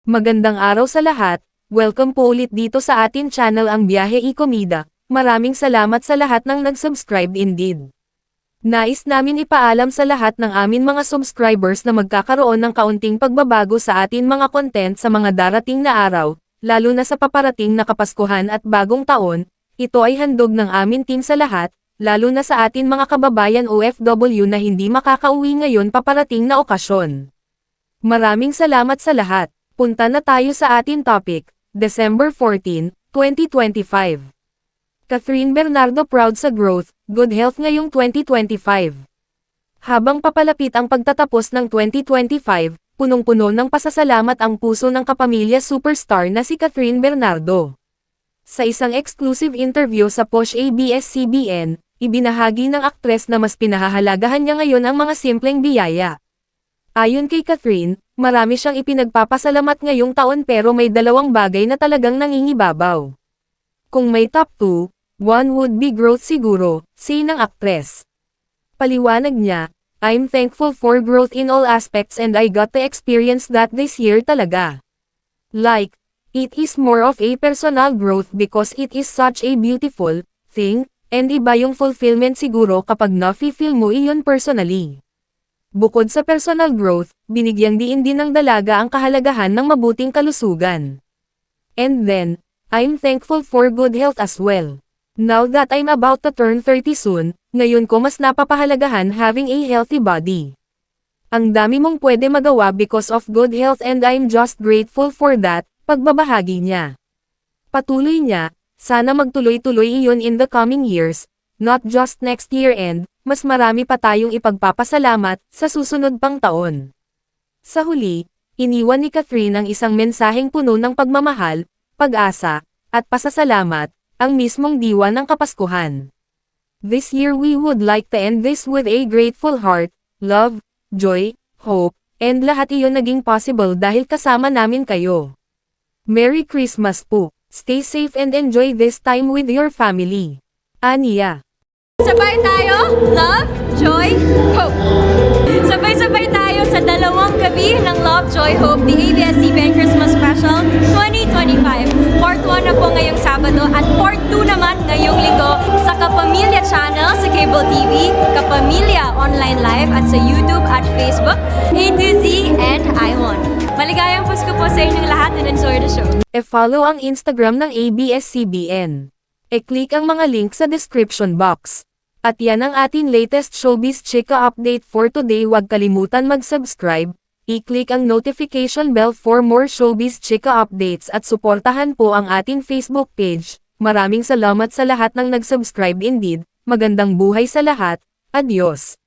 Magandang araw sa lahat, welcome po ulit dito sa atin channel ang Biyahe i-Komida. Maraming salamat sa lahat ng nag-subscribe indeed. Nais namin ipaalam sa lahat ng amin mga subscribers na magkakaroon ng kaunting pagbabago sa atin mga content sa mga darating na araw, lalo na sa paparating na Kapaskuhan at Bagong Taon. Ito ay handog ng amin team sa lahat, lalo na sa atin mga kababayan OFW na hindi makakauwi ngayon paparating na okasyon. Maraming salamat sa lahat. Punta na tayo sa ating topic, December 14, 2025. Catherine Bernardo proud sa growth, good health ngayong 2025. Habang papalapit ang pagtatapos ng 2025, punong-puno ng pasasalamat ang puso ng kapamilya superstar na si Catherine Bernardo. Sa isang exclusive interview sa Posh ABS-CBN, ibinahagi ng aktres na mas pinahahalagahan niya ngayon ang mga simpleng biyaya. Ayon kay Catherine, marami siyang ipinagpapasalamat ngayong taon pero may dalawang bagay na talagang nangingibabaw. Kung may top 2, one would be growth siguro, say ng aktres. Paliwanag niya, I'm thankful for growth in all aspects and I got to experience that this year talaga. Like, it is more of a personal growth because it is such a beautiful thing, and iba yung fulfillment siguro kapag na-feel mo iyon personally. Bukod sa personal growth, binigyang diin din ng dalaga ang kahalagahan ng mabuting kalusugan. And then, I'm thankful for good health as well. Now that I'm about to turn 30 soon, ngayon ko mas napapahalagahan having a healthy body. Ang dami mong pwede magawa because of good health and I'm just grateful for that, pagbabahagi niya. Patuloy niya, sana magtuloy-tuloy iyon in the coming years, not just next year and, mas marami pa tayong ipagpapasalamat sa susunod pang taon. Sa huli, iniwan ni Catherine ang isang mensaheng puno ng pagmamahal, pag-asa, at pasasalamat, ang mismong diwa ng Kapaskuhan. This year we would like to end this with a grateful heart, love, joy, hope, and lahat iyon naging possible dahil kasama namin kayo. Merry Christmas po, stay safe and enjoy this time with your family. Aniya. Sabay tayo, love, joy, hope. Sabay-sabay tayo sa dalawang gabi ng Love, Joy, Hope, the ABS-CBN Christmas Special 2025. Part 1 na po ngayong Sabado at Part 2 naman ngayong Linggo sa Kapamilya Channel sa Cable TV, Kapamilya Online Live at sa YouTube at Facebook, A to Z and I1. Maligayang Pasko po sa inyong lahat and enjoy the show. E-follow ang Instagram ng ABS-CBN. E-click ang mga link sa description box. At yan ang ating latest showbiz chika update for today. Huwag kalimutan mag-subscribe, i-click ang notification bell for more showbiz chika updates at suportahan po ang ating Facebook page. Maraming salamat sa lahat ng nag-subscribe indeed. Magandang buhay sa lahat. Adios.